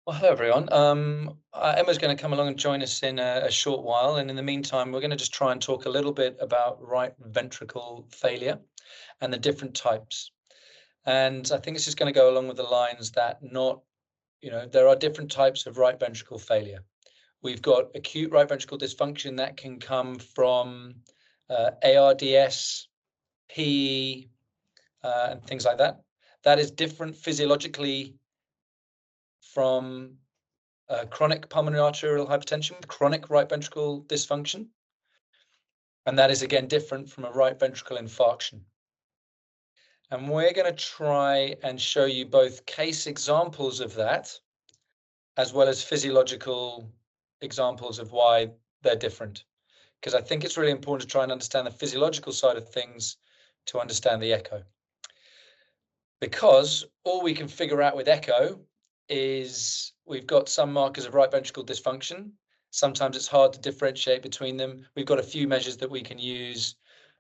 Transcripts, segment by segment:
Well, hello everyone. Emma's going to come along and join us in a short while, and in the meantime, we're going to just try and talk a little bit about right ventricle failure and the different types. And I think it's just going to go along with the lines that there are different types of right ventricle failure. We've got acute right ventricle dysfunction that can come from ARDS, PE, and things like that. That is different physiologically from chronic pulmonary arterial hypertension with chronic right ventricle dysfunction. And that is again different from a right ventricle infarction. And we're going to try and show you both case examples of that, as well as physiological examples of why they're different. Because I think it's really important to try and understand the physiological side of things to understand the echo. Because all we can figure out with echo is we've got some markers of right ventricle dysfunction. Sometimes it's hard to differentiate between them. We've got a few measures that we can use,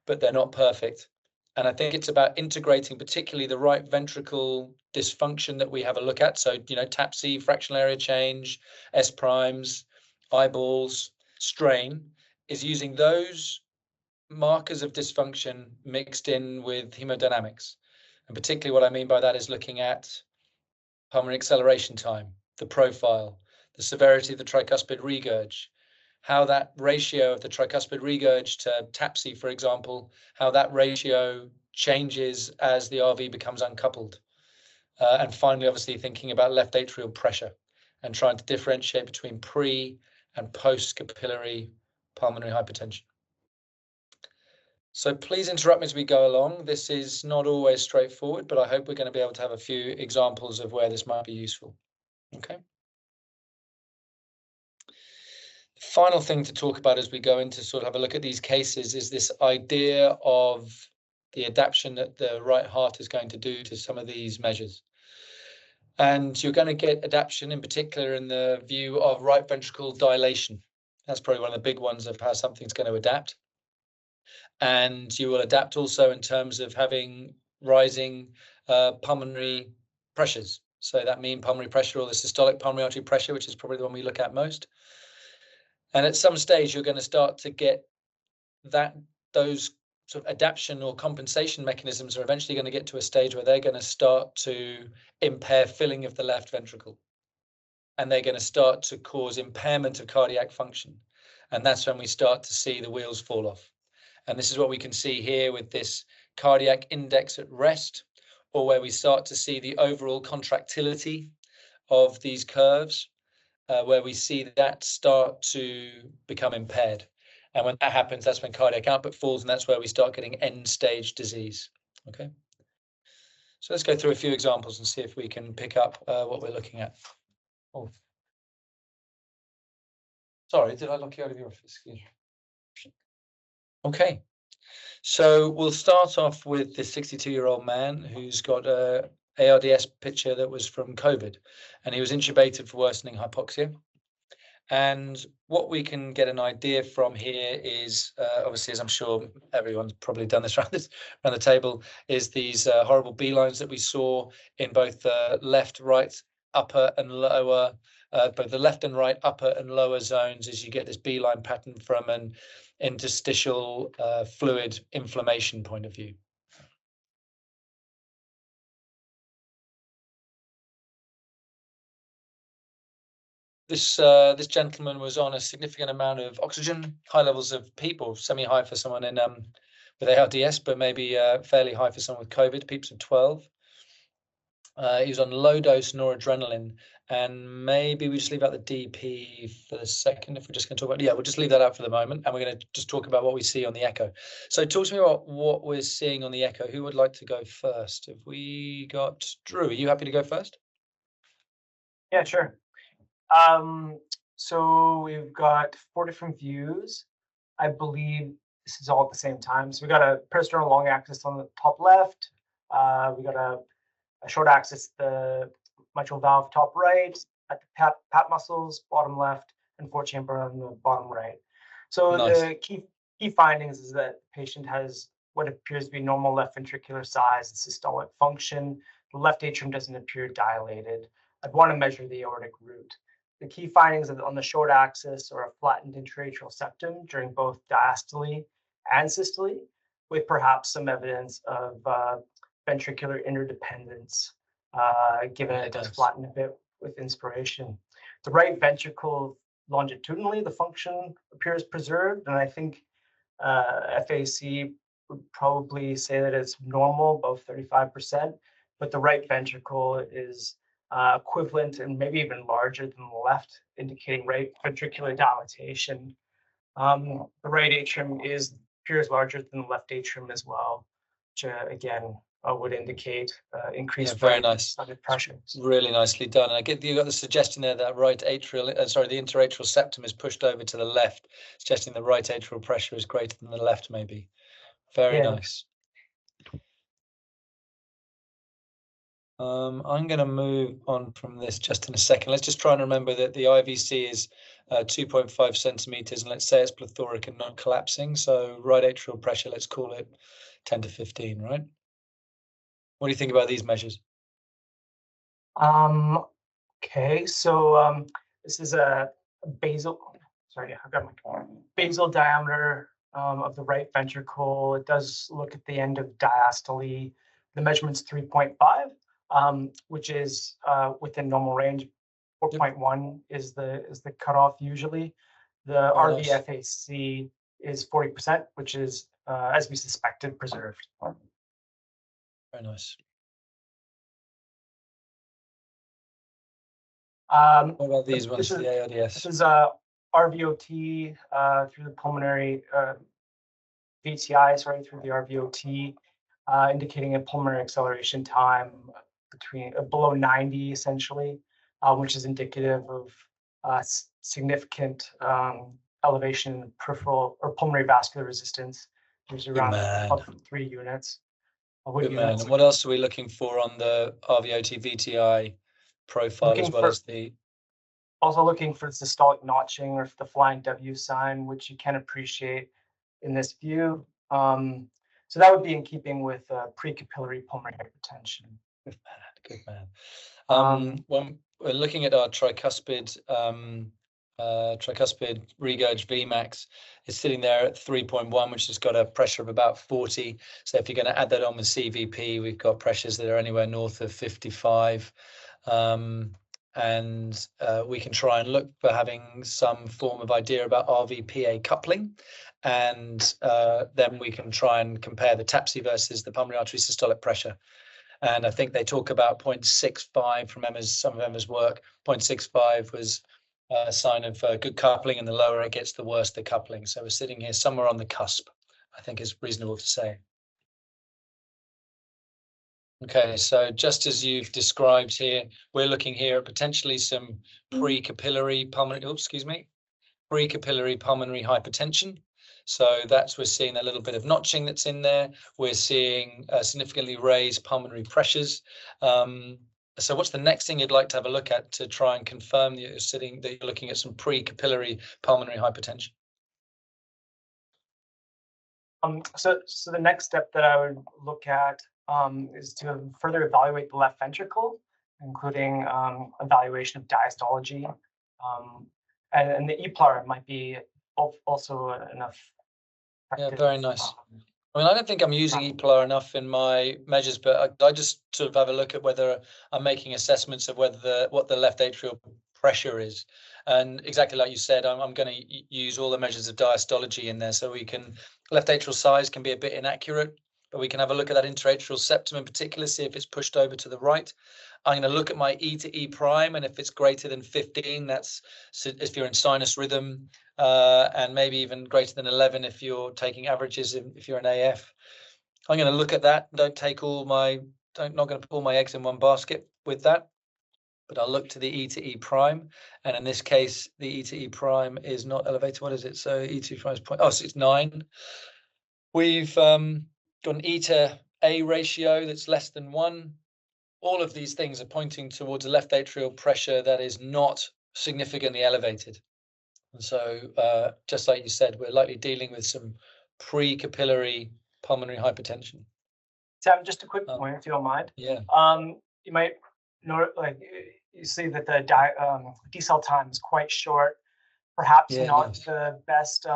but they're not perfect. And I think it's about integrating particularly the right ventricle dysfunction that we have a look at. So, TAPSE, fractional area change, S primes, eyeballs, strain, is using those markers of dysfunction mixed in with hemodynamics. And particularly what I mean by that is looking at pulmonary acceleration time, the profile, the severity of the tricuspid regurg, how that ratio of the tricuspid regurg to TAPSE, for example, how that ratio changes as the RV becomes uncoupled. And finally, obviously, thinking about left atrial pressure and trying to differentiate between pre and post capillary pulmonary hypertension. So please interrupt me as we go along. This is not always straightforward, but I hope we're going to be able to have a few examples of where this might be useful. Okay. Final thing to talk about as we go into sort of have a look at these cases is this idea of the adaptation that the right heart is going to do to some of these measures. And you're going to get adaptation in particular in the view of right ventricle dilation. That's probably one of the big ones of how something's going to adapt. And you will adapt also in terms of having rising pulmonary pressures. So that mean pulmonary pressure or the systolic pulmonary artery pressure, which is probably the one we look at most. And at some stage, you're going to start to get those sort of adaptation or compensation mechanisms are eventually going to get to a stage where they're going to start to impair filling of the left ventricle. And they're going to start to cause impairment of cardiac function. And that's when we start to see the wheels fall off. And this is what we can see here with this cardiac index at rest, or where we start to see the overall contractility of these curves, where we see that start to become impaired. And when that happens, that's when cardiac output falls, and that's where we start getting end-stage disease. Okay. So let's go through a few examples and see if we can pick up what we're looking at. Oh. Sorry, did I lock you out of your office? Okay. So we'll start off with this 62-year-old man who's got a ARDS picture that was from COVID, and he was intubated for worsening hypoxia. And what we can get an idea from here is, obviously, as I'm sure everyone's probably done this around the table, is these horrible B-lines that we saw in both the left, right, upper and lower, both the left and right upper and lower zones, as you get this B-line pattern from an interstitial fluid inflammation point of view. This gentleman was on a significant amount of oxygen, high levels of PEEP, or semi-high for someone in with ARDS, but maybe fairly high for someone with COVID, PEEPs of 12. He was on low dose noradrenaline, and maybe we just leave out the DP for the second if we're just going to talk about, we'll just leave that out for the moment, and we're going to just talk about what we see on the echo. So talk to me about what we're seeing on the echo. Who would like to go first? Have we got Drew? Are you happy to go first? Yeah, sure. So we've got 4 different views. I believe this is all at the same time. So we got a peristernal long axis on the top left. We got a short axis, the mitral valve top right, at the pat muscles bottom left, and 4 chamber on the bottom right. So nice. The key findings is that the patient has what appears to be normal left ventricular size and systolic function. The left atrium doesn't appear dilated. I'd want to measure the aortic root. The key findings on the short axis are a flattened interatrial septum during both diastole and systole, with perhaps some evidence of ventricular interdependence, given it does flatten a bit with inspiration. The right ventricle longitudinally, the function appears preserved, and I think FAC would probably say that it's normal, about 35%, but the right ventricle is equivalent and maybe even larger than the left, indicating right ventricular dilatation. The right atrium appears larger than the left atrium as well, which again would indicate increased very nice pressure. Really nicely done. And I get you got the suggestion there that right atrial, the interatrial septum is pushed over to the left, suggesting the right atrial pressure is greater than the left, maybe. Very nice. I'm going to move on from this just in a second. Let's just try and remember that the IVC is 2.5 centimeters, and let's say it's plethoric and not collapsing. So right atrial pressure, let's call it 10 to 15, right? What do you think about these measures? Okay, so this is a basal. Sorry, I've got my basal diameter of the right ventricle. It does look at the end of diastole. The measurement's 3.5, which is within normal range. 4.1 is the cutoff usually. The RVFAC is 40%, which is, as we suspected, preserved. Very nice. What about these ones, the ARDS? This is RVOT through the pulmonary VTI, through the RVOT, indicating a pulmonary acceleration time between below 90, essentially, which is indicative of significant elevation in peripheral or pulmonary vascular resistance, which is around 3 units. Good man. And what else are we looking for on the RVOT VTI profile, as well as the... Also looking for systolic notching or the flying W sign, which you can appreciate in this view. So that would be in keeping with precapillary pulmonary hypertension. Good man. When we're looking at our tricuspid regurg Vmax, it's sitting there at 3.1, which has got a pressure of about 40. So if you're going to add that on with CVP, we've got pressures that are anywhere north of 55. And we can try and look for having some form of idea about RVPA coupling. And then we can try and compare the TAPSE versus the pulmonary artery systolic pressure. And I think they talk about 0.65 from some of Emma's work. 0.65 was a sign of good coupling, and the lower it gets, the worse the coupling. So we're sitting here somewhere on the cusp, I think is reasonable to say. Okay, so just as you've described here, we're looking here at potentially some precapillary pulmonary hypertension. So we're seeing a little bit of notching that's in there. We're seeing significantly raised pulmonary pressures. So what's the next thing you'd like to have a look at to try and confirm that you're looking at some precapillary pulmonary hypertension? So the next step that I would look at is to further evaluate the left ventricle, including evaluation of diastology, and the EPLAR might be also enough. Yeah, very nice. I mean, I don't think I'm using EPLAR enough in my measures, but I just sort of have a look at whether I'm making assessments of what the left atrial pressure is. And exactly like you said, I'm going to use all the measures of diastology in there, so left atrial size can be a bit inaccurate, but we can have a look at that interatrial septum in particular, see if it's pushed over to the right. I'm going to look at my E to E prime, and if it's greater than 15, that's if you're in sinus rhythm, and maybe even greater than 11 if you're taking averages, if you're an AF. I'm going to look at that. Not going to put all my eggs in one basket with that, but I'll look to the E to E prime. And in this case, the E to E prime is not elevated. What is it? So E to E prime is so it's 9. We've got an E to A ratio that's less than 1. All of these things are pointing towards a left atrial pressure that is not significantly elevated. And so, just like you said, we're likely dealing with some precapillary pulmonary hypertension. Sam, just a quick point, if you don't mind. Yeah. You might note, you see that the decel time is quite short, perhaps Yeah, not nice. the best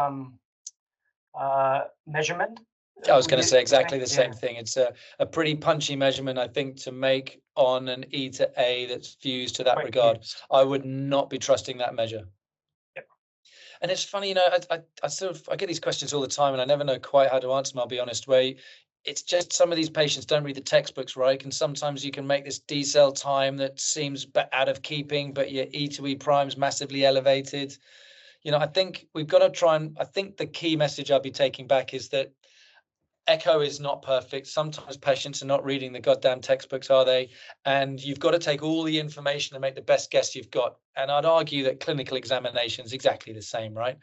measurement. I was going to say exactly the Yeah. same thing. It's a pretty punchy measurement, I think, to make on an E to A that's fused to that Quite regard. fused. I would not be trusting that measure. Yep. And it's funny, you know, I get these questions all the time, and I never know quite how to answer them, I'll be honest. Where it's just some of these patients don't read the textbooks, right? And sometimes you can make this decel time that seems out of keeping, but your E to E prime's massively elevated. You know, I think we've got to try and, I think the key message I'll be taking back is that echo is not perfect. Sometimes patients are not reading the goddamn textbooks, are they? And you've got to take all the information and make the best guess you've got. And I'd argue that clinical examination is exactly the same, right?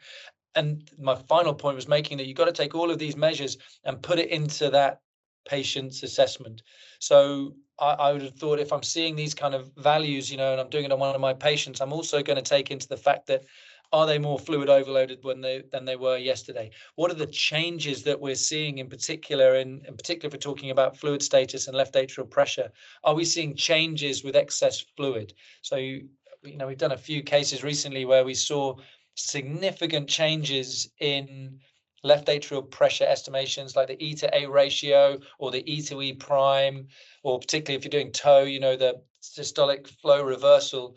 And my final point was making that you've got to take all of these measures and put it into that patient's assessment. So I would have thought if I'm seeing these kind of values, you know, and I'm doing it on one of my patients, I'm also going to take into the fact that are they more fluid overloaded than they were yesterday? What are the changes that we're seeing in particular if we're talking about fluid status and left atrial pressure? Are we seeing changes with excess fluid? So, you know, we've done a few cases recently where we saw significant changes in left atrial pressure estimations like the E to A ratio or the E to E prime, or particularly if you're doing TOE, you know, the systolic flow reversal.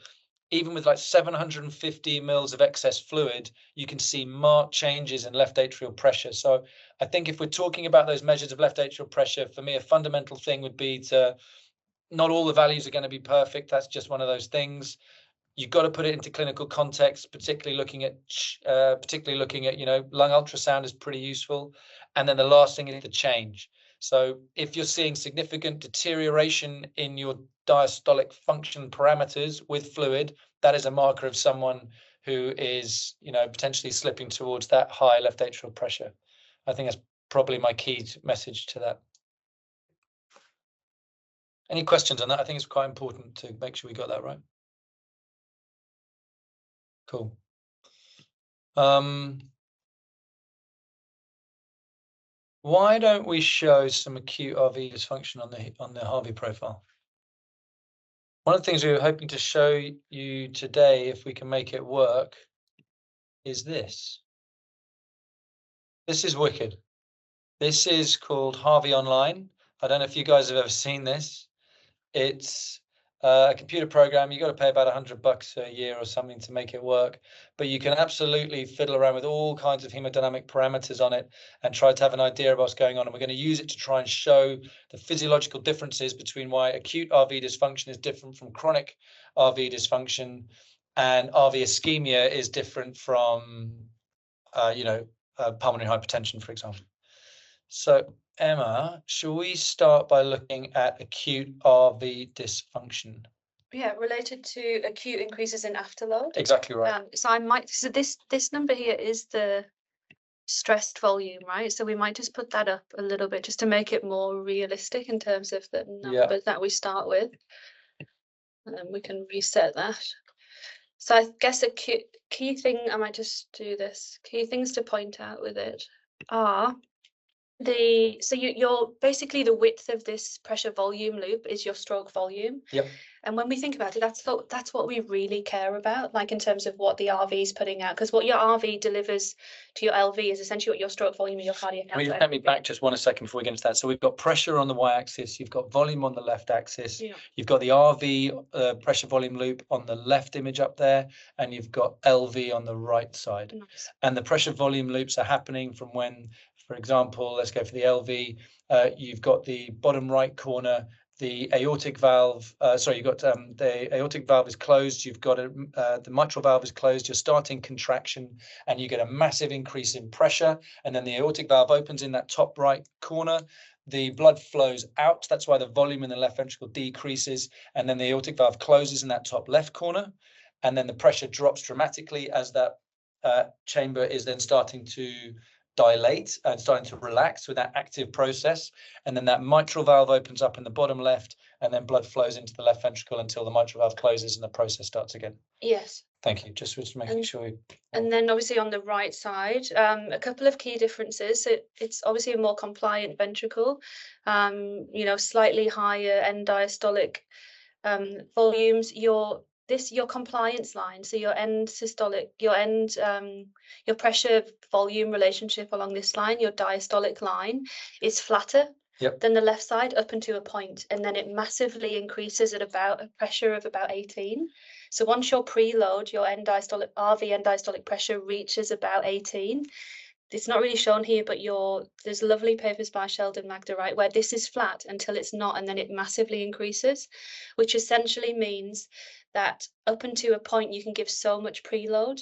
Even with like 750 mils of excess fluid, you can see marked changes in left atrial pressure. So I think if we're talking about those measures of left atrial pressure, for me, a fundamental thing would be to, not all the values are going to be perfect. That's just one of those things. You've got to put it into clinical context, particularly looking at, you know, lung ultrasound is pretty useful. And then the last thing is the change. So if you're seeing significant deterioration in your diastolic function parameters with fluid, that is a marker of someone who is, you know, potentially slipping towards that high left atrial pressure. I think that's probably my key message to that. Any questions on that? I think it's quite important to make sure we got that right. Cool. Why don't we show some acute RV dysfunction on the Harvey profile? One of the things we were hoping to show you today, if we can make it work, is this. This is wicked. This is called Harvey Online. I don't know if you guys have ever seen this. It's a computer program. You got to pay about $100 a year or something to make it work, but you can absolutely fiddle around with all kinds of hemodynamic parameters on it and try to have an idea of what's going on. And we're going to use it to try and show the physiological differences between why acute RV dysfunction is different from chronic RV dysfunction, and RV ischemia is different from, pulmonary hypertension, for example. So Emma, shall we start by looking at acute RV dysfunction? Yeah, related to acute increases in afterload. Exactly right. So this number here is the stressed volume, right? So we might just put that up a little bit just to make it more realistic in terms of the numbers that we start with. And then we can reset that. So I guess a key thing, I might just do this. Key things to point out with it are you're basically, the width of this pressure volume loop is your stroke volume. Yep. And when we think about it, that's what we really care about, like in terms of what the RV is putting out, because what your RV delivers to your LV is essentially what your stroke volume and your cardiac output. Let me back just 1 second before we get into that. So we've got pressure on the y-axis, you've got volume on the left axis, you've got the RV pressure volume loop on the left image up there, and you've got LV on the right side. Nice. And the pressure volume loops are happening from when, for example, let's go for the LV, you've got the bottom right corner, the aortic valve, you've got the aortic valve is closed, you've got the mitral valve is closed, you're starting contraction, and you get a massive increase in pressure, and then the aortic valve opens in that top right corner, the blood flows out, that's why the volume in the left ventricle decreases, and then the aortic valve closes in that top left corner, and then the pressure drops dramatically as that chamber is then starting to dilate and starting to relax with that active process, and then that mitral valve opens up in the bottom left, and then blood flows into the left ventricle until the mitral valve closes and the process starts again. Yes. Thank you. Just making sure. And then obviously on the right side, a couple of key differences. It's obviously a more compliant ventricle, slightly higher end diastolic volumes. Your your compliance line, so your end systolic, your pressure volume relationship along this line, your diastolic line, is flatter than the left side up until a point, and then it massively increases at about a pressure of about 18. So once your preload, your end diastolic RV end diastolic pressure reaches about 18. It's not really shown here, but there's lovely papers by Sheldon Magda, right, where this is flat until it's not, and then it massively increases, which essentially means that up until a point you can give so much preload,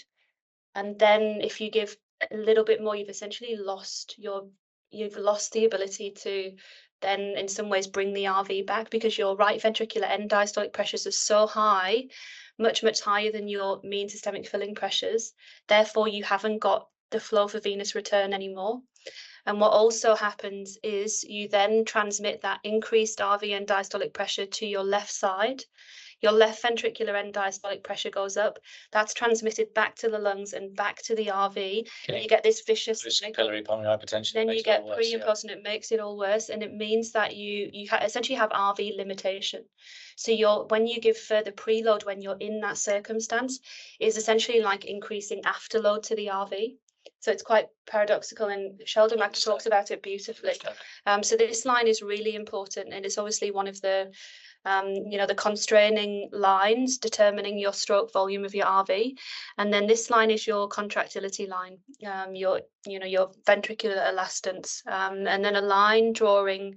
and then if you give a little bit more, you've essentially lost the ability to then in some ways bring the RV back, because your right ventricular end diastolic pressures are so high, much higher than your mean systemic filling pressures. Therefore, you haven't got the flow for venous return anymore. And what also happens is you then transmit that increased RV end diastolic pressure to your left side. Your left ventricular end diastolic pressure goes up. That's transmitted back to the lungs and back to the RV. And you get this vicious capillary pulmonary hypertension. Then you get pre and post, and it makes it all worse. And it means that you essentially have RV limitation. So when you give further preload when you're in that circumstance, is essentially like increasing afterload to the RV. So it's quite paradoxical, and Sheldon Magda talks about it beautifully. So this line is really important, and it's obviously one of the the constraining lines determining your stroke volume of your RV. And then this line is your contractility line, your ventricular elastance, and then a line drawing,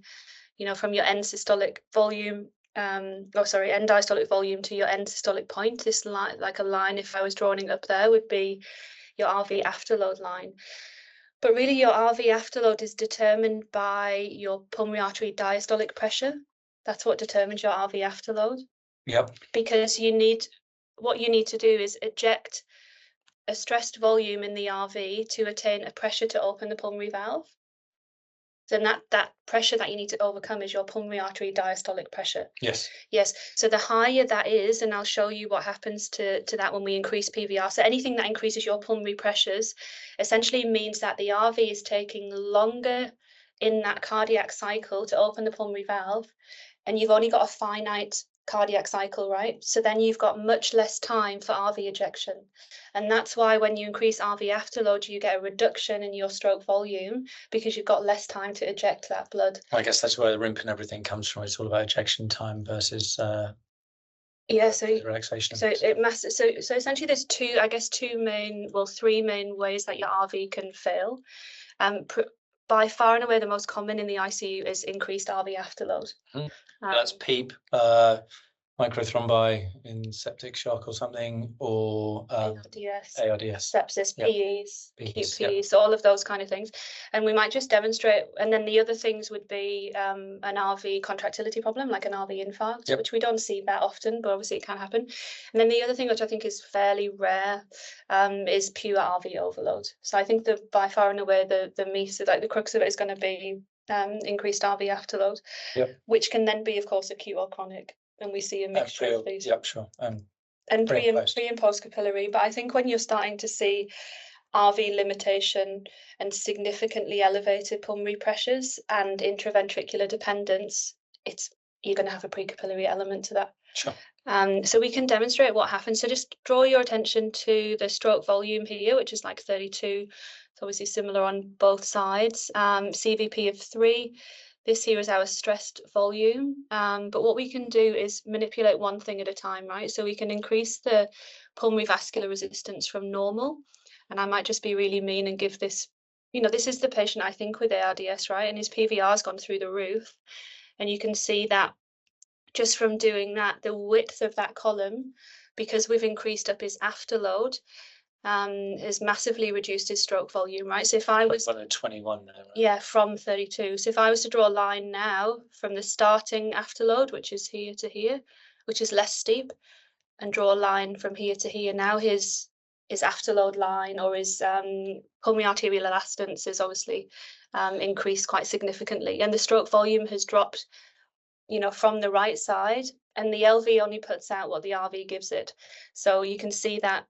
from your end systolic volume, end diastolic volume to your end systolic point. This line, like a line, if I was drawing it up there, would be your RV afterload line. But really your RV afterload is determined by your pulmonary artery diastolic pressure. That's what determines your RV afterload. Yep. Because what you need to do is eject a stressed volume in the RV to attain a pressure to open the pulmonary valve. Then that pressure that you need to overcome is your pulmonary artery diastolic pressure. Yes. So the higher that is, and I'll show you what happens to that when we increase PVR. So anything that increases your pulmonary pressures essentially means that the RV is taking longer in that cardiac cycle to open the pulmonary valve, and you've only got a finite cardiac cycle, right? So then you've got much less time for RV ejection. And that's why when you increase RV afterload, you get a reduction in your stroke volume, because you've got less time to eject that blood. I guess that's where the RIMP and everything comes from. It's all about ejection time versus relaxation. So essentially there's three main ways that your RV can fail. By far and away the most common in the ICU is increased RV afterload. That's PEEP, microthrombi in septic shock or something, or ARDS, sepsis, PEs, QPs, so all of those kind of things. And we might just demonstrate, and then the other things would be an RV contractility problem, like an RV infarct, which we don't see that often, but obviously it can happen. And then the other thing, which I think is fairly rare, is pure RV overload. So I think that by far and away the meat, like the crux of it, is going to be increased RV afterload, which can then be, of course, acute or chronic. And we see a mixture of these. Yep, sure. And pre and post capillary. But I think when you're starting to see RV limitation and significantly elevated pulmonary pressures and intraventricular dependence, you're going to have a precapillary element to that. Sure. So we can demonstrate what happens. So just draw your attention to the stroke volume here, which is like 32. It's obviously similar on both sides. CVP of 3. This here is our stressed volume. But what we can do is manipulate one thing at a time, right? So we can increase the pulmonary vascular resistance from normal. And I might just be really mean and give this, this is the patient, I think, with ARDS, right? And his PVR has gone through the roof. And you can see that just from doing that, the width of that column, because we've increased up his afterload, has massively reduced his stroke volume, right? So if I was 21 now, right? Yeah, from 32. So if I was to draw a line now from the starting afterload, which is here to here, which is less steep, and draw a line from here to here, now his afterload line, or his pulmonary arterial elastance, is obviously increased quite significantly, and the stroke volume has dropped, from the right side, and the LV only puts out what the RV gives it. So you can see that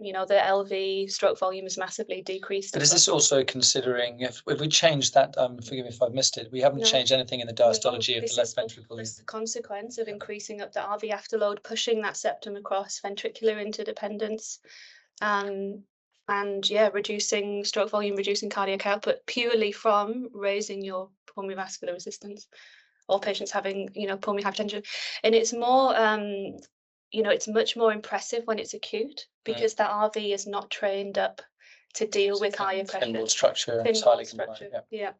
you know, the LV stroke volume is massively decreased. But is this also considering if we change that, forgive me if I've missed it, we haven't changed anything in the diastology of the left ventricle? This is the consequence of increasing up the RV afterload, pushing that septum across, ventricular interdependence, and yeah, reducing stroke volume, reducing cardiac output purely from raising your pulmonary vascular resistance, or patients having, you know, pulmonary hypertension. And it's more, you know, it's much more impressive when it's acute, because that RV is not trained up to deal with higher pressure. Thin wall structure. Yeah.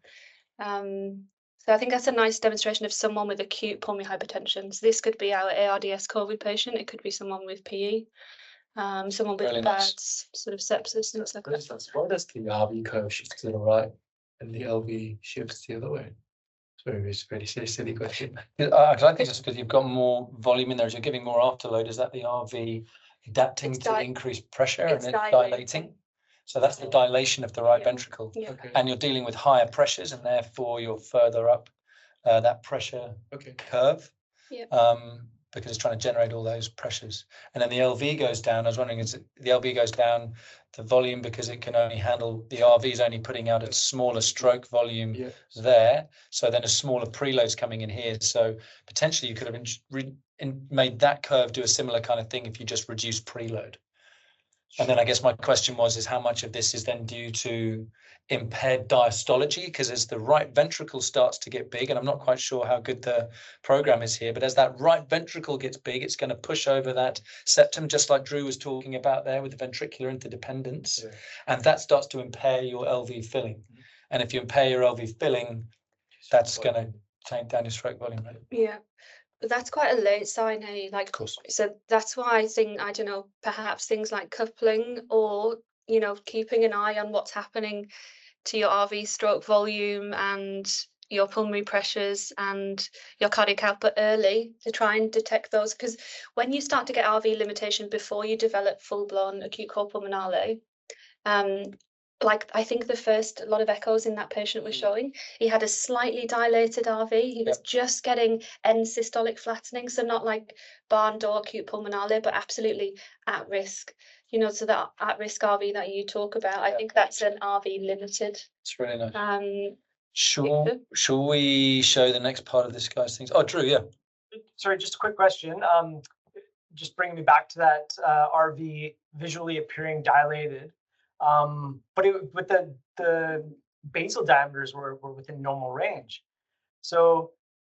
So I think that's a nice demonstration of someone with acute pulmonary hypertension. So this could be our ARDS COVID patient. It could be someone with PE, someone with Really bad nice. sort of sepsis. Things like that. Why does the RV curve shift to the right and the LV shifts the other way? It's a very silly question. I think it's because you've got more volume in there. As you're giving more afterload, is that the RV adapting to increased pressure and it's dilating? So that's the dilation of the right ventricle. Yeah. Okay. And you're dealing with higher pressures, and therefore you're further up that pressure curve. Yeah. Because it's trying to generate all those pressures. And then the LV goes down. I was wondering, is it, the LV goes down the volume because it can only handle, the RV is only putting out a smaller stroke volume there. So then a smaller preload's coming in here. So potentially you could have made that curve do a similar kind of thing if you just reduce preload. And then I guess my question is how much of this is then due to impaired diastology? Because as the right ventricle starts to get big, and I'm not quite sure how good the program is here, but as that right ventricle gets big, it's going to push over that septum, just like Drew was talking about there with the ventricular interdependence. And that starts to impair your LV filling. And if you impair your LV filling, that's going to take down your stroke volume. Right? Yeah. But that's quite a late sign, hey? Like, of course. So that's why I think, I don't know, perhaps things like coupling, or, you know, keeping an eye on what's happening to your RV stroke volume and your pulmonary pressures and your cardiac output early to try and detect those. Because when you start to get RV limitation before you develop full-blown acute cor pulmonale, like I think the first lot of echoes in that patient was showing, he had a slightly dilated RV. He was just getting end systolic flattening, so not like barn door acute pulmonale, but absolutely at risk. You know, so that at risk RV that you talk about, I think that's an RV limited. It's really nice. Shall we show the next part of this guy's things? Oh, Drew, Sorry, just a quick question. Just bringing me back to that RV visually appearing dilated. But the basal diameters were within normal range. So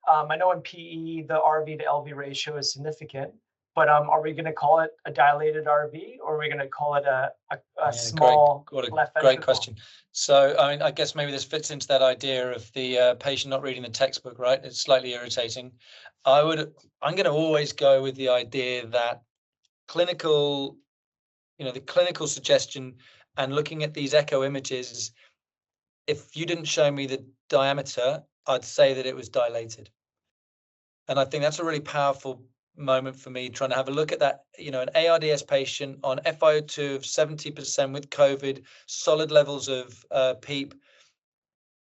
I know in PE, the RV to LV ratio is significant, but are we going to call it a dilated RV, or are we going to call it a small left ventricle? Great question. So, I mean, I guess maybe this fits into that idea of the patient not reading the textbook, right? It's slightly irritating. I'm going to always go with the idea that the clinical suggestion and looking at these echo images, if you didn't show me the diameter, I'd say that it was dilated. And I think that's a really powerful moment for me, trying to have a look at that, you know, an ARDS patient on FiO2 of 70% with COVID, solid levels of PEEP.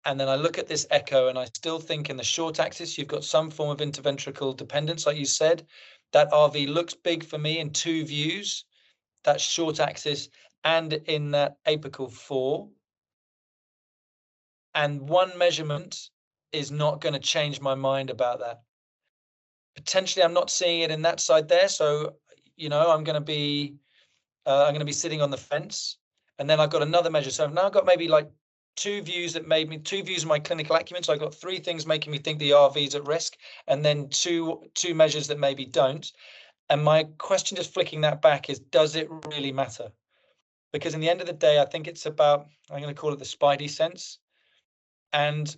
And then I look at this echo and I still think in the short axis, you've got some form of interventricular dependence, like you said. That RV looks big for me in two views, that short axis and in that apical 4. And one measurement is not going to change my mind about that. Potentially, I'm not seeing it in that side there. So, you know, I'm going to be sitting on the fence. And then I've got another measure. So now I've got maybe like two views of my clinical acumen. So I've got three things making me think the RV is at risk, and then two measures that maybe don't. And my question, just flicking that back, is, does it really matter? Because in the end of the day, I think it's about, I'm going to call it the spidey sense. And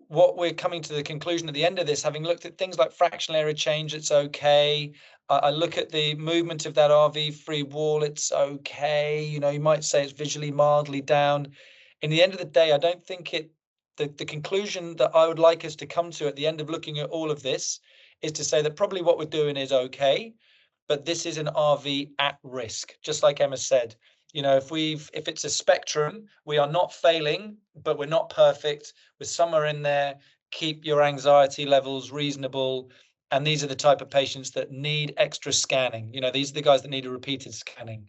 what we're coming to the conclusion at the end of this, having looked at things like fractional area change, it's okay. I look at the movement of that RV free wall, it's okay. You know, you might say it's visually mildly down. In the end of the day, I don't think the conclusion that I would like us to come to at the end of looking at all of this is to say that probably what we're doing is okay, but this is an RV at risk, just like Emma said. You know, if it's a spectrum, we are not failing, but we're not perfect. We're somewhere in there. Keep your anxiety levels reasonable. And these are the type of patients that need extra scanning. You know, these are the guys that need a repeated scanning.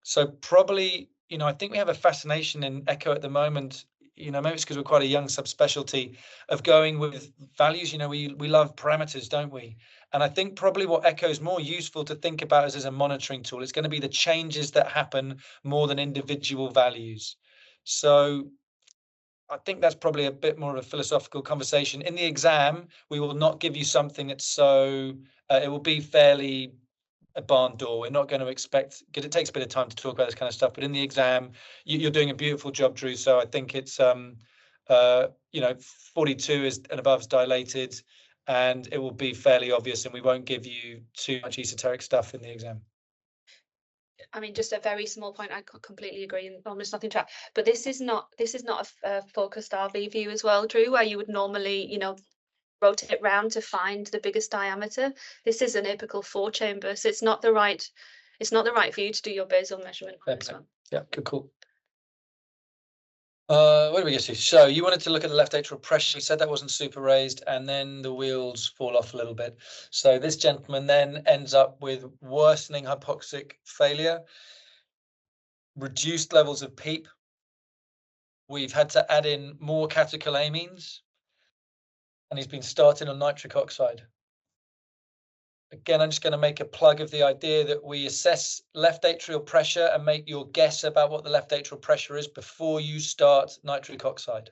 So probably, I think we have a fascination in echo at the moment. Maybe it's because we're quite a young subspecialty of going with values. We love parameters, don't we? And I think probably what echo is more useful to think about as a monitoring tool. It's going to be the changes that happen more than individual values. So I think that's probably a bit more of a philosophical conversation. In the exam, we will not give you something that's so, it will be fairly a barn door. We're not going to expect, because it takes a bit of time to talk about this kind of stuff, but in the exam, you're doing a beautiful job, Drew. So I think it's, 42 is and above is dilated, and it will be fairly obvious, and we won't give you too much esoteric stuff in the exam. I mean, just a very small point. I completely agree, and almost nothing to add. But this is not a focused RV view as well, Drew, where you would normally, rotate round to find the biggest diameter. This is an apical 4-chamber, so it's not the right view to do your basal measurement on this one. Yeah, good call. Where do we get to? So you wanted to look at the left atrial pressure. You said that wasn't super raised, and then the wheels fall off a little bit. So this gentleman then ends up with worsening hypoxic failure, reduced levels of PEEP. We've had to add in more catecholamines, and he's been starting on nitric oxide. Again, I'm just going to make a plug of the idea that we assess left atrial pressure and make your guess about what the left atrial pressure is before you start nitric oxide.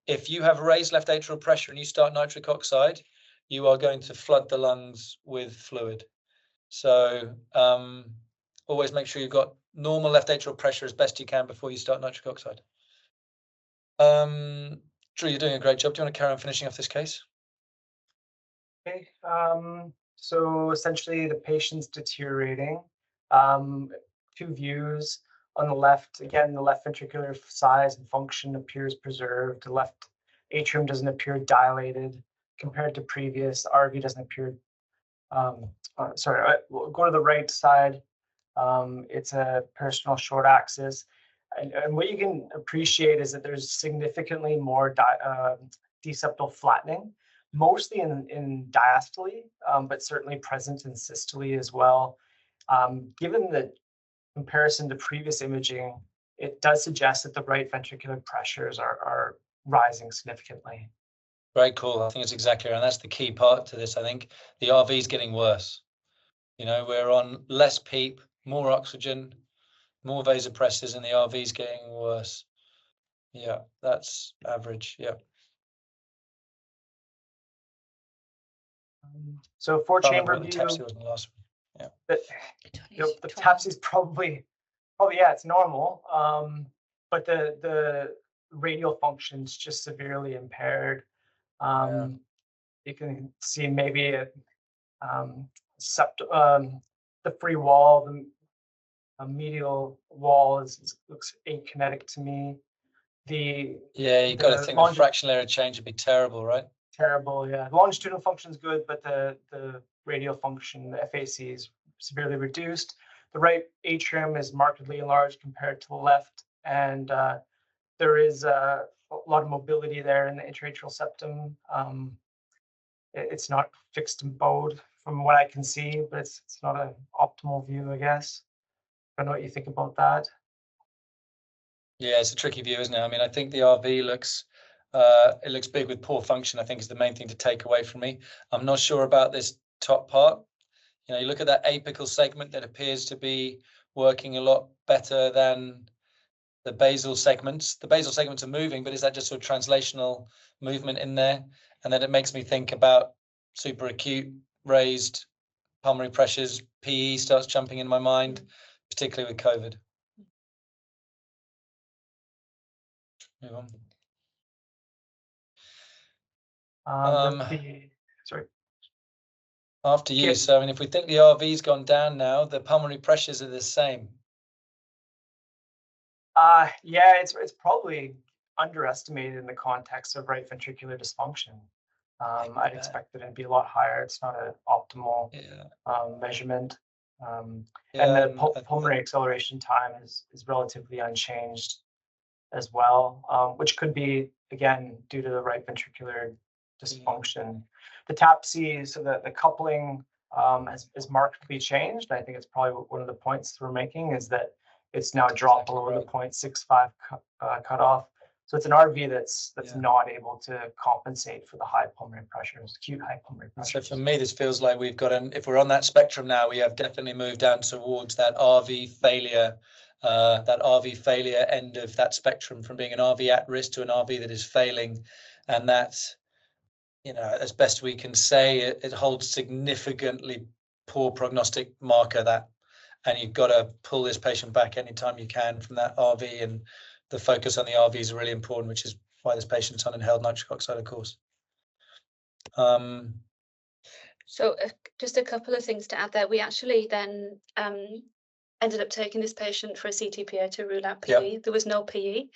If you have raised left atrial pressure and you start nitric oxide, you are going to flood the lungs with fluid. So always make sure you've got normal left atrial pressure as best you can before you start nitric oxide. Drew, you're doing a great job. Do you want to carry on finishing off this case? Okay. So essentially the patient's deteriorating. 2 views. On the left, again, the left ventricular size and function appears preserved. The left atrium doesn't appear dilated compared to previous. The RV doesn't appear. We'll go to the right side. It's a peristernal short axis. And what you can appreciate is that there's significantly more deseptal flattening, mostly in diastole, but certainly present in systole as well. Given the comparison to previous imaging, it does suggest that the right ventricular pressures are rising significantly. Very cool. I think it's exactly right. And that's the key part to this. I think the RV is getting worse. We're on less PEEP, more oxygen, more vasopressors, and the RV is getting worse. Yeah, that's average. Yeah. So 4-chamber view. The TAPSE wasn't the last one. Yeah. The TAPSE is probably yeah, it's normal. But the radial function's just severely impaired. You can see maybe the free wall, the medial wall looks akinetic to me. You've got to think the fractional area change would be terrible, right? Terrible, yeah. The longitudinal function is good, but the radial function, the FAC, is severely reduced. The right atrium is markedly enlarged compared to the left, and there is a lot of mobility there in the intraatrial septum. It's not fixed and bowed from what I can see, but it's not an optimal view, I guess. I don't know what you think about that. Yeah, it's a tricky view, isn't it? I mean, I think the RV looks big with poor function, I think is the main thing to take away from me. I'm not sure about this top part. You look at that apical segment that appears to be working a lot better than the basal segments. The basal segments are moving, but is that just sort of translational movement in there? And then it makes me think about super acute raised pulmonary pressures. PE starts jumping in my mind, particularly with COVID. Move on. Sorry. After you. So, I mean, if we think the RV's gone down now, the pulmonary pressures are the same. Yeah, it's probably underestimated in the context of right ventricular dysfunction. I'd expect it to be a lot higher. It's not an optimal measurement. And the pulmonary acceleration time is relatively unchanged as well, which could be, again, due to the right ventricular dysfunction. The TAPSE, so the coupling has markedly changed. I think it's probably one of the points we're making is that It's now dropped below the 0.65 cutoff. So it's an RV that's not able to compensate for the high pulmonary pressures, acute high pulmonary pressures. So for me, this feels like we've got if we're on that spectrum now, we have definitely moved down towards that RV failure, end of that spectrum, from being an RV at risk to an RV that is failing. And that's, you know, as best we can say, it holds significantly poor prognostic marker, that, and you've got to pull this patient back anytime you can from that RV, and the focus on the RV is really important, which is why this patient's on inhaled nitric oxide, of course. So just a couple of things to add there. We actually then ended up taking this patient for a CTPA to rule out PE. Yep. There was no PE.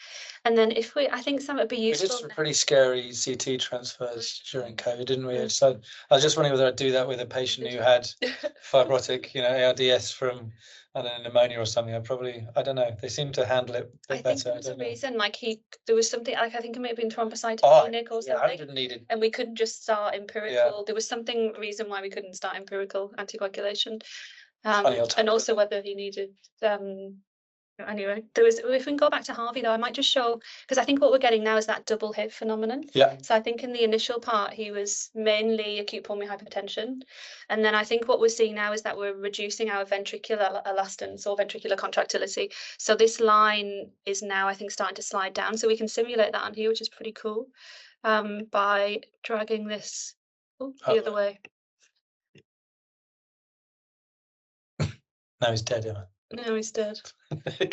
And then I think some would be useful. We did some pretty scary CT transfers during COVID, didn't we? So I was just wondering whether I'd do that with a patient who had fibrotic, ARDS from, I don't know, pneumonia or something. I don't know. They seem to handle it a bit better. I think there was a reason, there was something, I think it may have been thrombocytopenic or something. And we couldn't just start empirical. Yeah. There was reason why we couldn't start empirical anticoagulation. And also whether he needed anyway, if we can go back to Harvey though, I might just show, because I think what we're getting now is that double hit phenomenon. Yeah. So I think in the initial part he was mainly acute pulmonary hypertension, and then I think what we're seeing now is that we're reducing our ventricular elastance or ventricular contractility. So this line is now, I think, starting to slide down. So we can simulate that on here, which is pretty cool, by dragging this the other way. Now he's dead, Emma. No, he's dead.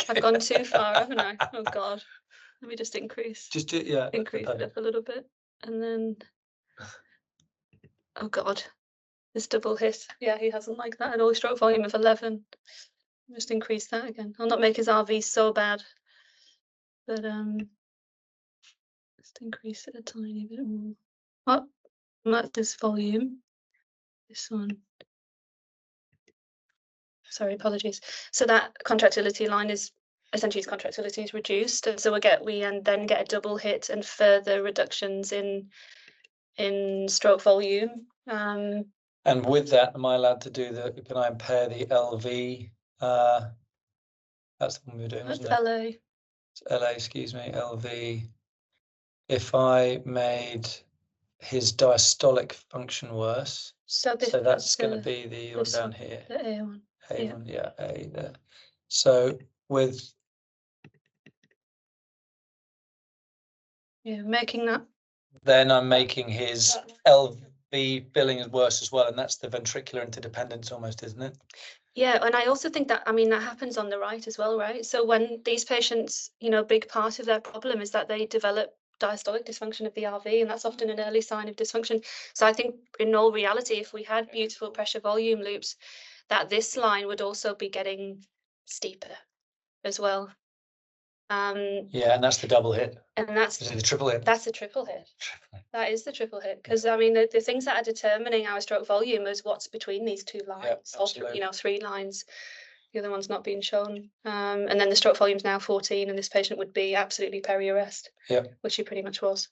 I've gone too far, haven't I? Oh God. Let me just increase. Increase it up a little bit. And then, oh God, this double hit. Yeah, he hasn't liked that at all. Stroke volume of 11. Just increase that again. I'll not make his RV so bad. But just increase it a tiny bit more. Oh, and that's this volume. This one. Sorry, apologies. So that contractility line is essentially his contractility is reduced, and so we then get a double hit and further reductions in stroke volume. And with that, am I allowed to do can I impair the LV? That's the one we were doing, wasn't it? That's LA. It's LA, excuse me, LV. If I made his diastolic function worse, so that's going to be the one down here. The A1. A1, yeah, A there. So with making that. Then I'm making his LV billing worse as well, and that's the ventricular interdependence almost, isn't it? Yeah, and I also think that, that happens on the right as well, right? So when these patients, a big part of their problem is that they develop diastolic dysfunction of the RV, and that's often an early sign of dysfunction. So I think in all reality, if we had beautiful pressure volume loops, that this line would also be getting steeper as well. Yeah, and that's the double hit. And that's the triple hit. That's the triple hit. That is the triple hit, because the things that are determining our stroke volume is what's between these two lines, or 3 lines. The other one's not being shown. And then the stroke volume is now 14, and this patient would be absolutely peri-arrest. Yeah, which he pretty much was.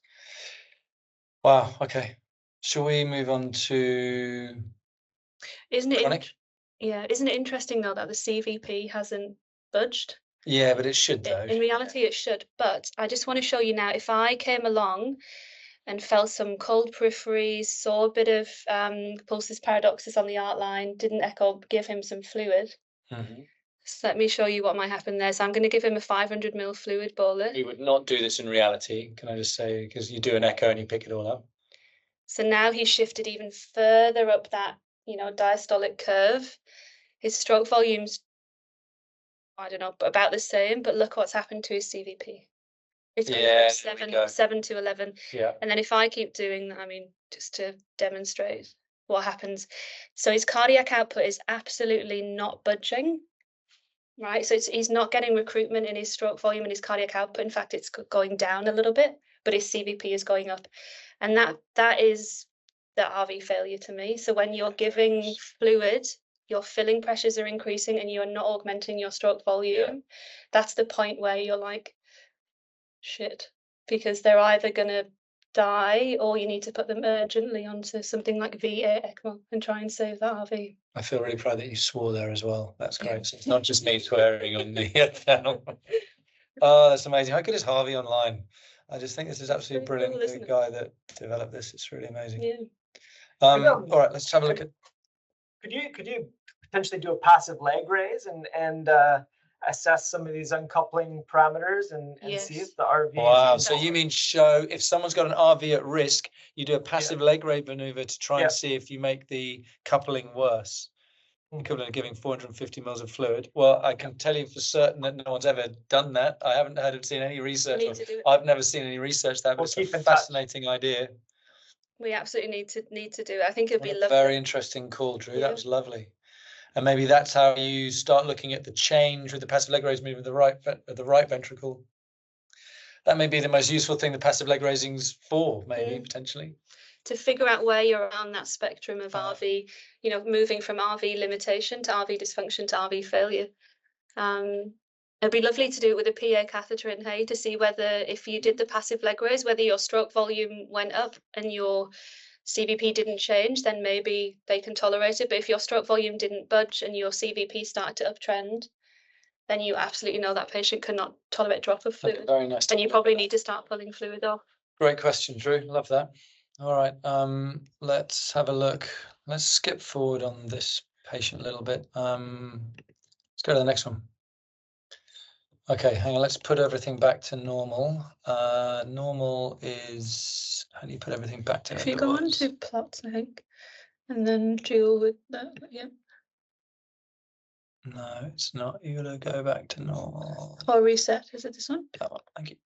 Wow. Okay. Shall we move on to? Isn't it? Isn't it interesting though that the CVP hasn't budged? Yeah, but it should though. In reality, it should. But I just want to show you now, if I came along and felt some cold peripheries, saw a bit of pulsus paradoxus on the art line, didn't echo, give him some fluid. Mm-hmm. So let me show you what might happen there. So I'm going to give him a 500 ml fluid bolus. You would not do this in reality, can I just say, because you do an echo and you pick it all up. So now he's shifted even further up that, diastolic curve. His stroke volume's, I don't know, about the same, but look what's happened to his CVP. It's gone from 7 to 11. Yeah. And then if I keep doing that, just to demonstrate what happens. So his cardiac output is absolutely not budging, right? So he's not getting recruitment in his stroke volume and his cardiac output. In fact, it's going down a little bit, but his CVP is going up. And that is the RV failure to me. So when you're giving fluid, your filling pressures are increasing and you're not augmenting your stroke volume, that's the point where you're like, shit, because they're either going to die, or you need to put them urgently onto something like VA ECMO and try and save that RV. I feel really proud that you swore there as well. That's great. So it's not just me swearing on the channel. Oh, that's amazing. How good is Harvey online? I just think this is absolutely brilliant. Cool, The guy that developed this, it's really amazing. Yeah. All right, let's have a look at. Could you potentially do a passive leg raise and assess some of these uncoupling parameters and see if the RV? Wow. So you mean show if someone's got an RV at risk, you do a passive leg raise maneuver to try and see if you make the coupling worse. Equivalent of giving 450 mils of fluid. Well, I can tell you for certain that no one's ever done that. I haven't seen any research. I've never seen any research that, but it's a fascinating idea. We absolutely need to do it. I think it'd be lovely. Very interesting call, Drew. That was lovely. And maybe that's how you start looking at the change with the passive leg raise movement of the right ventricle. That may be the most useful thing the passive leg raising's for, maybe potentially. To figure out where you're on that spectrum of RV, you know, moving from RV limitation to RV dysfunction to RV failure. It'd be lovely to do it with a PA catheter in, hey, to see whether if you did the passive leg raise, whether your stroke volume went up and your CVP didn't change, then maybe they can tolerate it. But if your stroke volume didn't budge and your CVP started to uptrend, then you absolutely know that patient cannot tolerate drop of fluid. Very nice. And you probably need to start pulling fluid off. Great question, Drew. Love that. All right, let's have a look. Let's skip forward on this patient a little bit. Let's go to the next one. Okay, hang on. Let's put everything back to normal. Normal is, how do you put everything back to? If you go on to plots, I think, and then deal with that, No, it's not. You're gonna go back to normal. Or reset. Is it this one? That one. Thank you.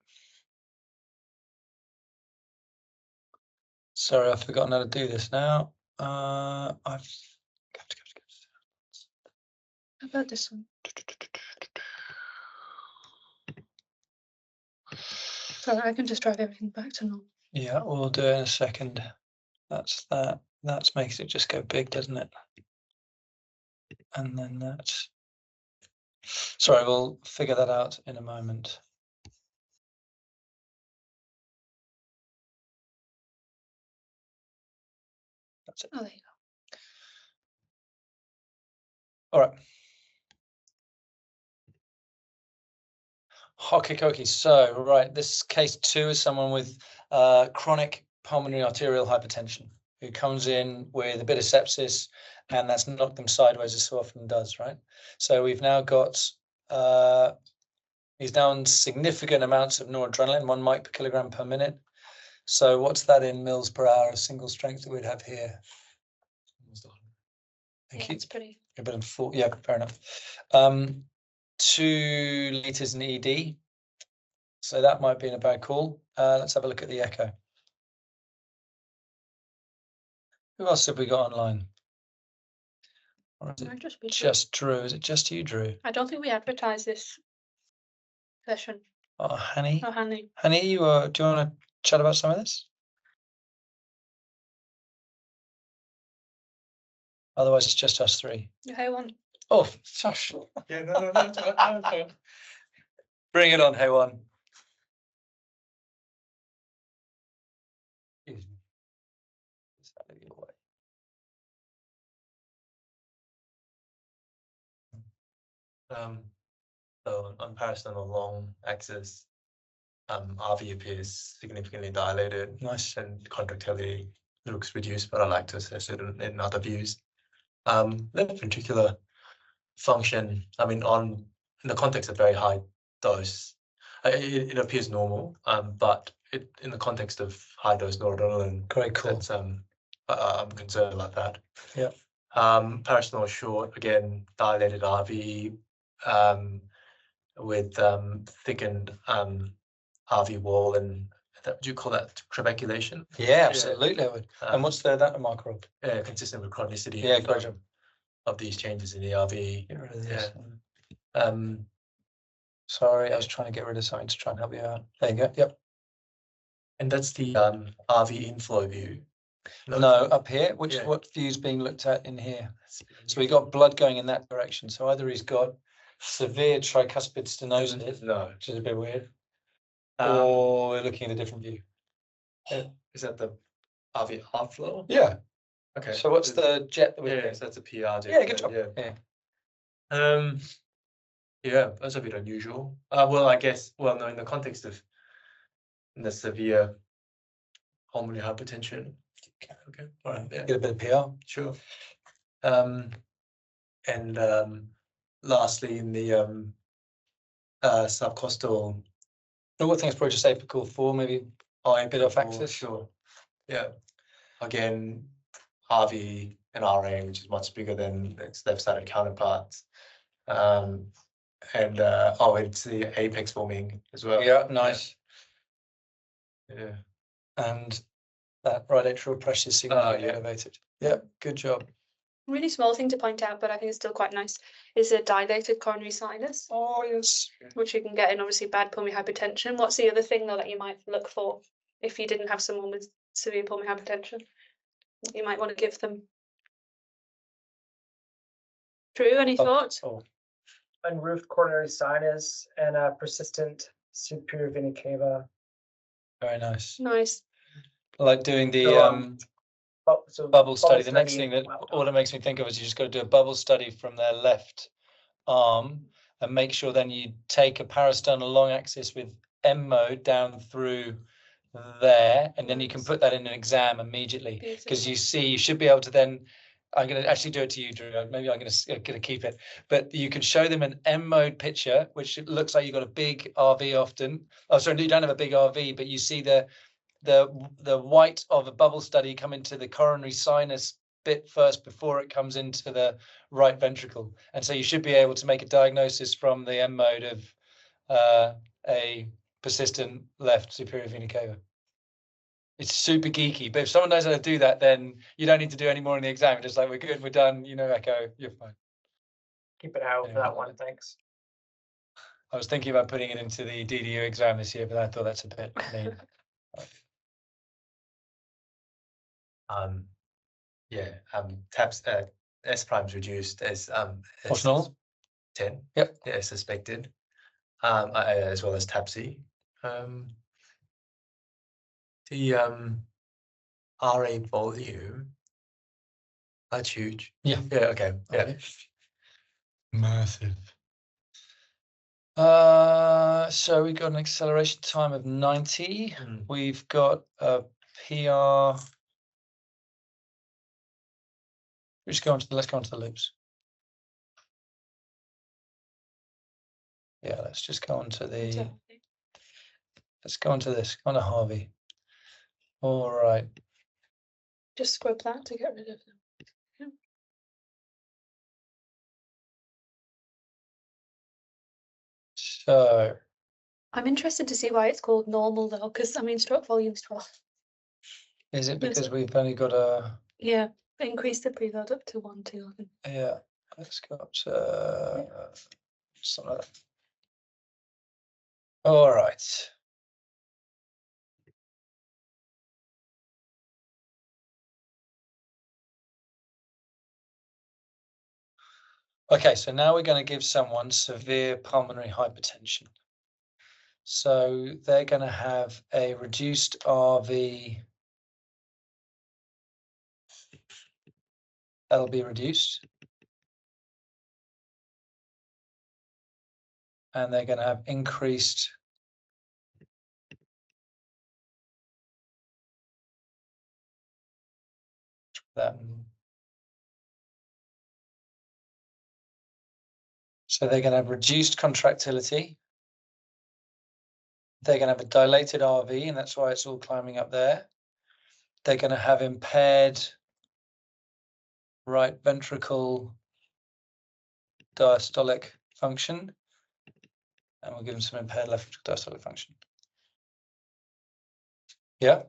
Sorry, I've forgotten how to do this now. How about this one? So I can just drive everything back to normal. Yeah, we'll do it in a second. That's that. That makes it just go big, doesn't it? And then that's. Sorry, we'll figure that out in a moment. That's it. Oh, there you go. All right. Okay. So, right, this case 2 is someone with chronic pulmonary arterial hypertension who comes in with a bit of sepsis, and that's knocked them sideways as so often does, right? So we've now got, he's down significant amounts of noradrenaline, 1 mic per kilogram per minute. So what's that in mils per hour of single strength that we'd have here? Thank you. It's pretty. Yeah, fair enough. 2 liters in ED. So that might be in a bad call. Let's have a look at the echo. Who else have we got online? Or is it just Drew? Is it just you, Drew? I don't think we advertise this session. Oh, Hanny. Oh, Hanny. Hanny, do you want to chat about some of this? Otherwise, it's just us 3. Hey, one. Oh, Josh. Yeah, no. Bring it on, hey one. Excuse me. So on parasternal long axis, RV appears significantly dilated. Nice. And contractility looks reduced, but I like to assess it in other views. Left ventricular function, I mean, in the context of very high dose, it appears normal, but in the context of high dose noradrenaline, great call. I'm concerned about that. Yeah. Parasternal short, again, dilated RV with thickened RV wall, and do you call that trabeculation? Yeah, absolutely. I would. And what's that marker of? Consistent with chronicity. Yeah, great job. Of these changes in the RV. Get rid of this. Sorry, I was trying to get rid of something to try and help you out. There you go. Yep. And that's the RV inflow view. No, up here. What view is being looked at in here? So we got blood going in that direction. So either he's got severe tricuspid stenosis, which is a bit weird, or we're looking at a different view. Is that the RV outflow? Yeah. Okay. So what's the jet that we're Yeah, doing? so that's a PR jet. Yeah, good job. Yeah. Yeah. Yeah, that's a bit unusual. Well, I guess, well, no, in the context of the severe pulmonary hypertension. Okay. All right. Yeah. Get a bit of PR. Sure. And lastly, in the subcostal. The one thing is probably just apical 4, maybe a bit off axis. Sure. Yeah. Again, RV and RA, which is much bigger than its left-sided counterparts. And it's the apex forming as well. Yeah, nice. Yeah. And that right atrial pressure is significantly elevated. Yeah, good job. Really small thing to point out, but I think it's still quite nice, is a dilated coronary sinus. Oh, yes. Which you can get in obviously bad pulmonary hypertension. What's the other thing though that you might look for if you didn't have someone with severe pulmonary hypertension? You might want to give them. Drew, any thoughts? Unroofed coronary sinus and a persistent superior vena cava. Very nice. Nice. Like doing the bubble study. The next thing that all it makes me think of is you just got to do a bubble study from their left arm and make sure then you take a parasternal long axis with M mode down through there, and then you can put that in an exam immediately, because you should be able to then. I'm going to actually do it to you, Drew. Maybe I'm going to keep it, but you can show them an M mode picture, which looks like you've got a big RV often. Oh, sorry, you don't have a big RV, but you see the white of a bubble study come into the coronary sinus bit first before it comes into the right ventricle, and so you should be able to make a diagnosis from the M mode of a persistent left superior vena cava. It's super geeky, but if someone knows how to do that, then you don't need to do any more in the exam. Just like, we're good, we're done, echo, you're fine. Keep it out for that one, thanks. I was thinking about putting it into the DDU exam this year, but I thought that's a bit mean. TAPS S prime's reduced as What's normal? 10. Yep. Yeah, suspected. As well as TAPSy. The RA volume, that's huge. Yeah. Yeah, okay. Yeah. Massive. So we got an acceleration time of 90. We've got a PR. Let's go on to the loops. Yeah, let's just go on to the. Let's go on to this. Go on to Harvey. All right. Just scrub that to get rid of them. So. I'm interested to see why it's called normal though, because I mean stroke volume's 12. Is it because we've only got a? Yeah, increase the preload up to 1, 2. Yeah, let's go up to something like that. All right. Okay, so now we're going to give someone severe pulmonary hypertension. So they're going to have a reduced RV. That'll be reduced. And they're going to have increased that. So they're going to have reduced contractility. They're going to have a dilated RV, and that's why it's all climbing up there. They're going to have impaired right ventricle diastolic function, and we'll give them some impaired left ventricle diastolic function. Yeah.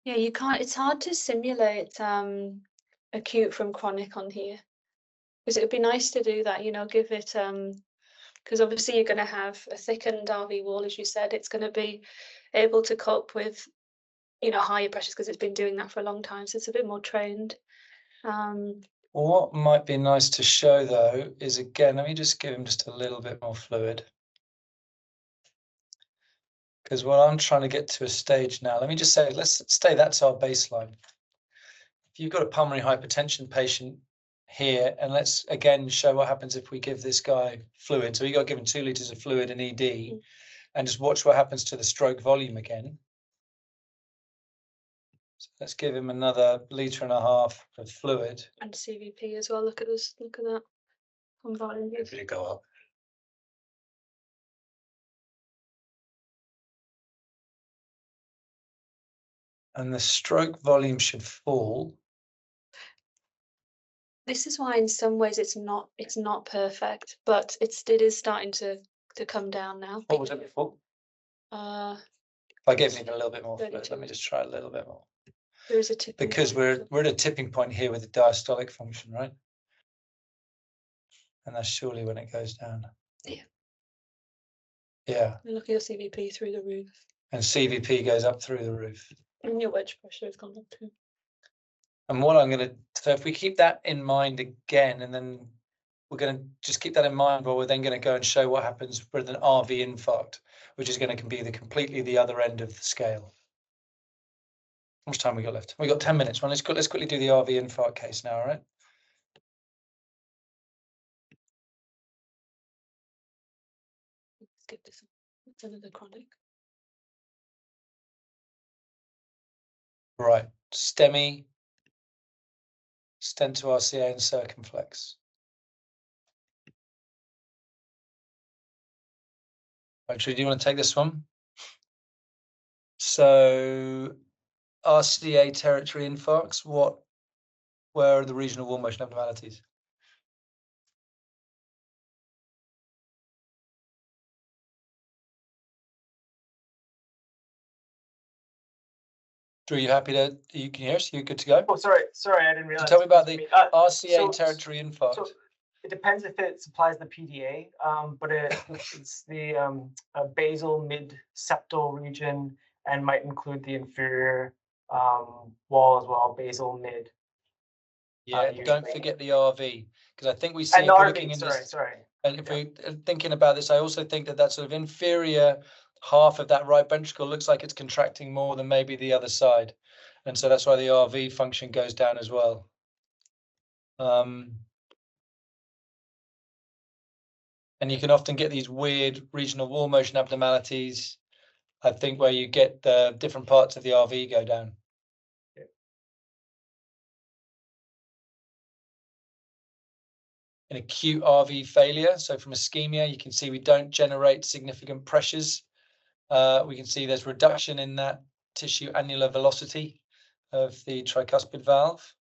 Yeah, you can't, it's hard to simulate acute from chronic on here, because it would be nice to do that, give it because obviously you're going to have a thickened RV wall, as you said. It's going to be able to cope with higher pressures because it's been doing that for a long time, so it's a bit more trained. What might be nice to show though is, again, let me just give him just a little bit more fluid. Because what I'm trying to get to a stage now, let me just say, let's say that's our baseline. If you've got a pulmonary hypertension patient here, and let's again show what happens if we give this guy fluid. So he got given 2 liters of fluid in ED, and just watch what happens to the stroke volume again. So let's give him another 1.5 liters of fluid. And CVP as well. Look at this. Look at that. Really go up. And the stroke volume should fall. This is why in some ways it's not perfect, but it is starting to come down now. What was it before? If I gave him a little bit more fluid, let me just try a little bit more. There is a tipping because point. we're at a tipping point here with the diastolic function, right? And that's surely when it goes down. Yeah. Yeah. And look at your CVP through the roof. And CVP goes up through the roof. And your wedge pressure has gone up too. And what I'm going to, so if we keep that in mind again, and then we're going to just keep that in mind, but we're then going to go and show what happens with an RV infarct, which is going to be completely the other end of the scale. How much time we got left? We got 10 minutes. Well, let's quickly do the RV infarct case now, all right? Skip this. It's another chronic. Right. STEMI, stent to RCA and circumflex. Actually, do you want to take this one? So RCA territory infarcts, where are the regional wall motion abnormalities? Drew, you happy to, you can hear us? You good to go? Oh, sorry, I didn't realize. So tell me about the RCA so- territory infarct. So it depends if it supplies the PDA, but it's the basal mid-septal region and might include the inferior wall as well, basal mid. Yeah, don't usually. forget the RV, because I think we see And if the we're RV, looking in this, sorry. and if we're thinking about this, I also think that sort of inferior half of that right ventricle looks like it's contracting more than maybe the other side. And so that's why the RV function goes down as well. And you can often get these weird regional wall motion abnormalities, I think, where you get the different parts of the RV go down. An acute RV failure, so from ischemia, you can see we don't generate significant pressures. We can see there's reduction in that tissue annular velocity of the tricuspid valve.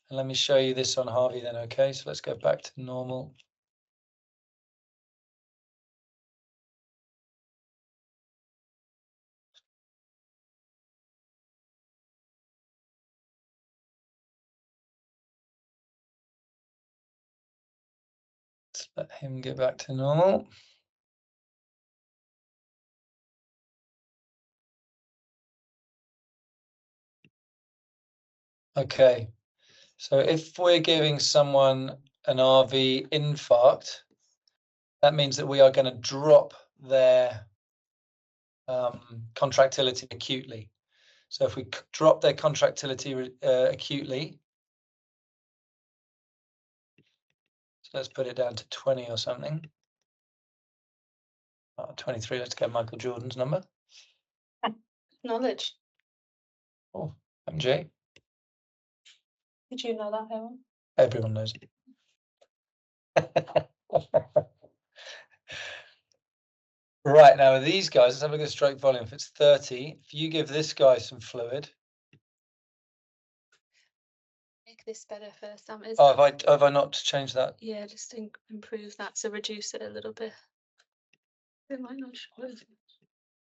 And let me show you this on Harvey then, okay? So let's go back to normal. Let's let him get back to normal. Okay, so if we're giving someone an RV infarct, that means that we are going to drop their contractility acutely. So if we drop their contractility acutely, so let's put it down to 20 or something. 23, let's get Michael Jordan's number. Knowledge. Oh, MJ. Did you know that, Helen? Everyone knows it. Right, now with these guys, let's have a look at the stroke volume. If it's 30, if you give this guy some fluid. Make this better first, Sam. Oh, have I not changed that? Yeah, just improve that, so reduce it a little bit. It might not show it.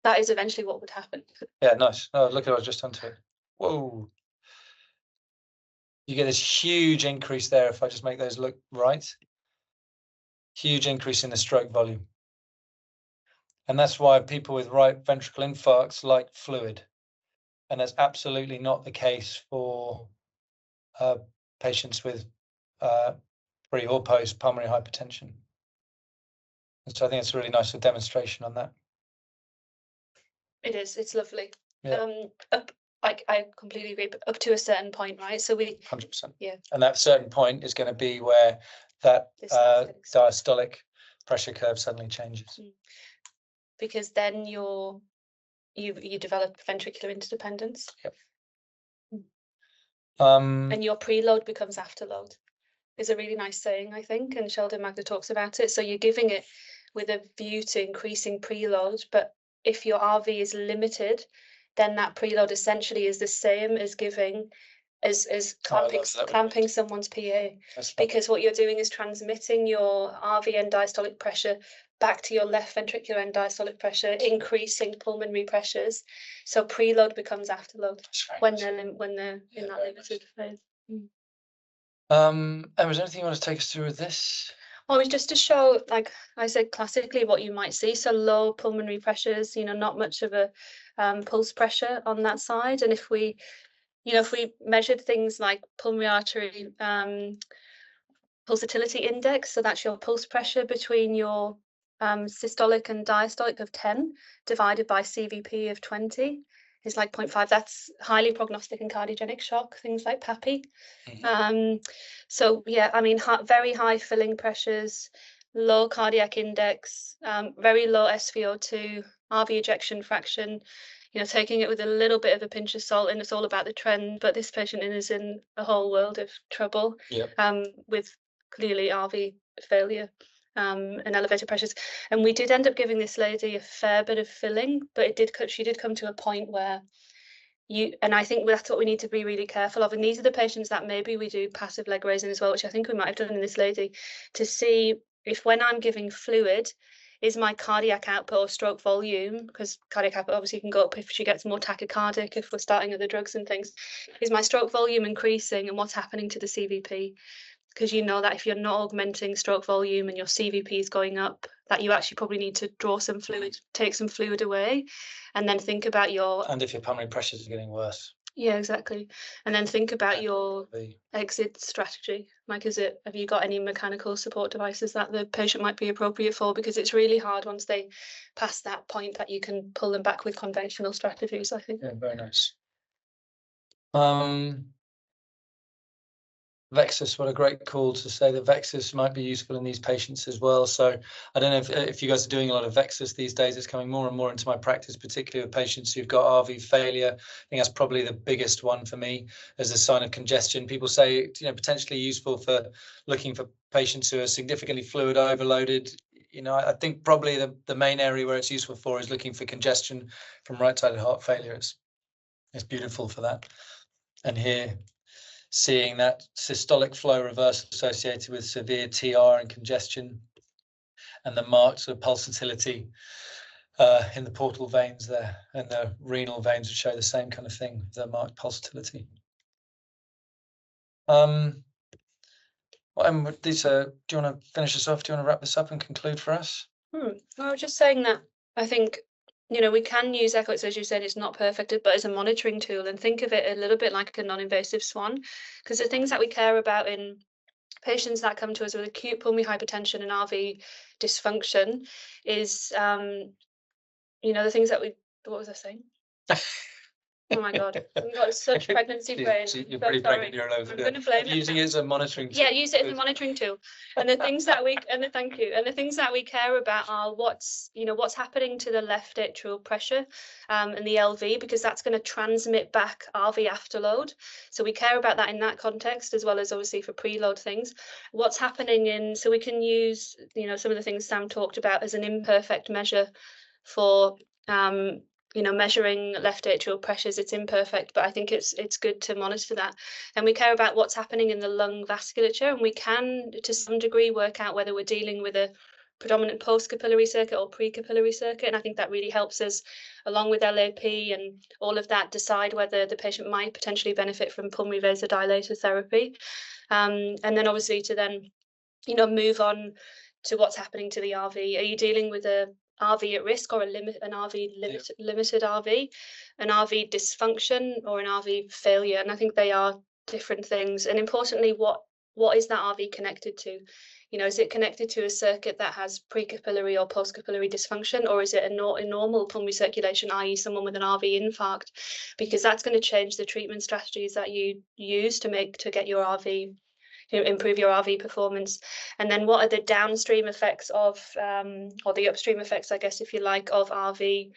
That is eventually what would happen. Yeah, nice. Oh, look at what I just done to it. Whoa. You get this huge increase there if I just make those look right. Huge increase in the stroke volume. And that's why people with right ventricular infarcts like fluid. And that's absolutely not the case for patients with pre or post pulmonary hypertension. And so I think it's a really nice demonstration on that. It is. It's lovely. Yeah. I completely agree, but up to a certain point, right? So we 100%. Yeah. And that certain point is going to be where that diastolic pressure curve suddenly changes. Because then you develop ventricular interdependence. Yep. And your preload becomes afterload. Is a really nice saying, I think, and Sheldon Magda talks about it. So you're giving it with a view to increasing preload, but if your RV is limited, then that preload essentially is the same as giving as clamping someone's PA, because what you're doing is transmitting your RV end diastolic pressure back to your left ventricular end diastolic pressure, increasing pulmonary pressures. So preload becomes afterload when they're in that limited phase. And was there anything you want to take us through with this? Well, it's just to show, like I said, classically what you might see. So low pulmonary pressures, not much of a pulse pressure on that side. And if we measured things like pulmonary artery pulsatility index, so that's your pulse pressure between your systolic and diastolic of 10 divided by CVP of 20 is like 0.5. That's highly prognostic in cardiogenic shock, things like PAPI. So yeah, I mean, very high filling pressures, low cardiac index, very low SVO2, RV ejection fraction, taking it with a little bit of a pinch of salt, and it's all about the trend, but this patient is in a whole world of trouble. Yep. With clearly RV failure and elevated pressures. And we did end up giving this lady a fair bit of filling, but she did come to a point where and I think that's what we need to be really careful of. And these are the patients that maybe we do passive leg raising as well, which I think we might have done in this lady, to see if when I'm giving fluid, is my cardiac output or stroke volume, because cardiac output obviously can go up if she gets more tachycardic, if we're starting other drugs and things, is my stroke volume increasing, and what's happening to the CVP? Because you know that if you're not augmenting stroke volume and your CVP is going up, that you actually probably need to draw some fluid, take some fluid away, and then think about and if your pulmonary pressures are getting worse. Yeah, exactly. And then think about your exit strategy. Like, have you got any mechanical support devices that the patient might be appropriate for? Because it's really hard once they pass that point that you can pull them back with conventional strategies, I think. Yeah, very nice. Vexus, what a great call to say that Vexus might be useful in these patients as well. So I don't know if you guys are doing a lot of Vexus these days. It's coming more and more into my practice, particularly with patients who've got RV failure. I think that's probably the biggest one for me as a sign of congestion. People say, potentially useful for looking for patients who are significantly fluid overloaded. I think probably the main area where it's useful for is looking for congestion from right-sided heart failure. It's beautiful for that. And here, seeing that systolic flow reversal associated with severe TR and congestion, and the marked sort of pulsatility in the portal veins there, and the renal veins would show the same kind of thing, the marked pulsatility. Lisa, do you want to finish us off? Do you want to wrap this up and conclude for us? I was just saying that I think we can use echoes, as you said, it's not perfect, but as a monitoring tool, and think of it a little bit like a non-invasive swan, because the things that we care about in patients that come to us with acute pulmonary hypertension and RV dysfunction is, the things that what was I saying? Oh my God, we've got such pregnancy brain. You're pretty pregnant, you're all over. I'm going to blame using it as a monitoring tool. Yeah, use it as a monitoring tool. And the things that thank you. And the things that we care about are what's happening to the left atrial pressure and the LV, because that's going to transmit back RV afterload. So we care about that in that context, as well as obviously for preload things. What's happening so we can use, some of the things Sam talked about as an imperfect measure for measuring left atrial pressures. It's imperfect, but I think it's good to monitor that. And we care about what's happening in the lung vasculature, and we can, to some degree, work out whether we're dealing with a predominant post-capillary circuit or pre-capillary circuit. And I think that really helps us, along with LAP and all of that, decide whether the patient might potentially benefit from pulmonary vasodilator therapy. And then obviously to then, move on to what's happening to the RV. Are you dealing with a RV at risk or an RV limited RV, an RV dysfunction or an RV failure? And I think they are different things, and importantly, what is that RV connected to? You know, is it connected to a circuit that has pre-capillary or post-capillary dysfunction, or is it a normal pulmonary circulation, i.e. someone with an RV infarct? Because that's going to change the treatment strategies that you use to get your RV, to improve your RV performance. And then what are the downstream effects of, or the upstream effects, I guess, if you like, of RV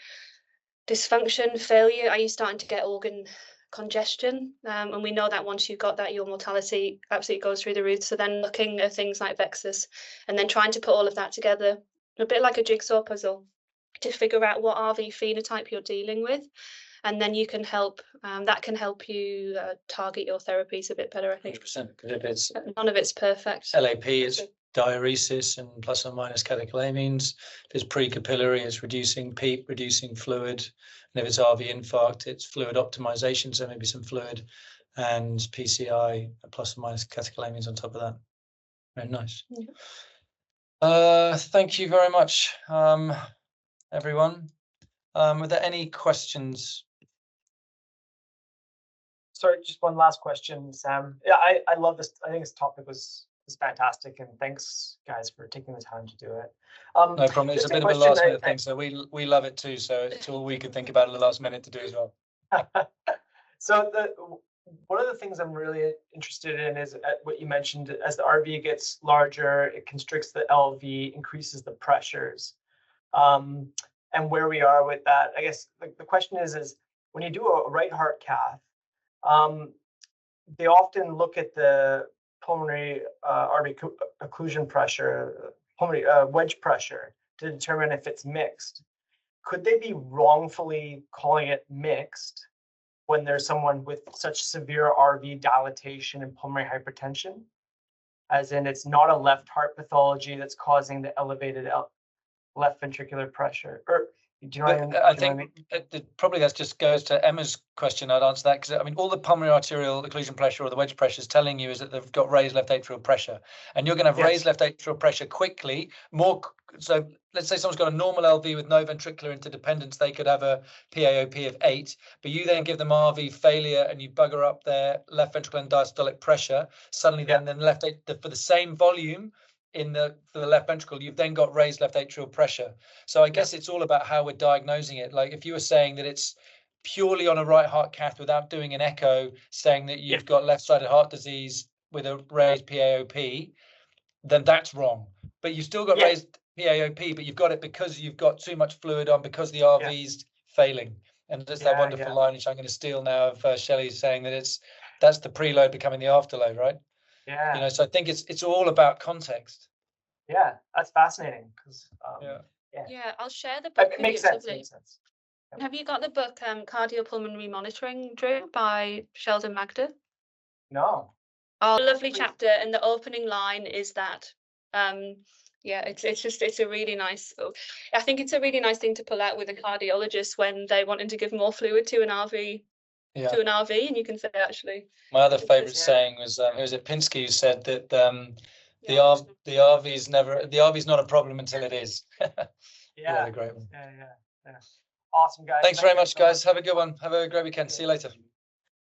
dysfunction, failure? Are you starting to get organ congestion? And we know that once you've got that, your mortality absolutely goes through the roof. So then looking at things like Vexus and then trying to put all of that together, a bit like a jigsaw puzzle, to figure out what RV phenotype you're dealing with. And then you can help, that can help you target your therapies a bit better, I think. 100%, because if it's none of it's perfect. LAP, it's diuresis and plus or minus catecholamines. If it's pre-capillary, it's reducing PEEP, reducing fluid. And if it's RV infarct, it's fluid optimization, so maybe some fluid and PCI plus or minus catecholamines on top of that. Very nice. Yeah. Thank you very much, everyone. Were there any questions? Sorry, just one last question, Sam. Yeah, I love this. I think this topic was fantastic, and thanks guys for taking the time to do it. No problem. It's a bit of a last minute thing, so we love it too. So it's all we could think about at the last minute to do as well. So one of the things I'm really interested in is what you mentioned. As the RV gets larger, it constricts the LV, increases the pressures, and where we are with that. I guess the question is when you do a right heart cath, they often look at the pulmonary RV occlusion pressure, pulmonary wedge pressure, to determine if it's mixed. Could they be wrongfully calling it mixed when there's someone with such severe RV dilatation and pulmonary hypertension? As in, it's not a left heart pathology that's causing the elevated left ventricular pressure. Or do you know what I mean? I think probably that just goes to Emma's question. I'd answer that because I mean, all the pulmonary arterial occlusion pressure or the wedge pressure is telling you is that they've got raised left atrial pressure, and you're going to have raised left atrial pressure quickly. So let's say someone's got a normal LV with no ventricular interdependence, they could have a PaOP of 8, but you then give them RV failure and you bugger up their left ventricular and diastolic pressure. Suddenly, then for the same volume. For the left ventricle, you've then got raised left atrial pressure. So I guess it's all about how we're diagnosing it. Like if you were saying that it's purely on a right heart cath without doing an echo, saying that you've got left-sided heart disease with a raised PaOP, then that's wrong. But you've still got raised PaOP, but you've got it because you've got too much fluid on, because the RV's failing. And there's that wonderful line, which I'm going to steal now, of Shelley saying that that's the preload becoming the afterload, right? Yeah. You know, so I think it's all about context. Yeah, that's fascinating because yeah, I'll share the book. It makes sense. Makes sense. Yep. Have you got the book Cardiopulmonary Monitoring, Drew, by Sheldon Magda? No. Oh, lovely chapter, and the opening line is that it's a really nice. I think it's a really nice thing to pull out with a cardiologist when they wanting to give more fluid to an RV. To an RV, and you can say actually. My other favourite saying was it Pinsky who said that the RV's not a problem until it is. Yeah, a great one. Yeah. Awesome, guys. Thanks very much, guys. Have a good one. Have a great weekend. See you later.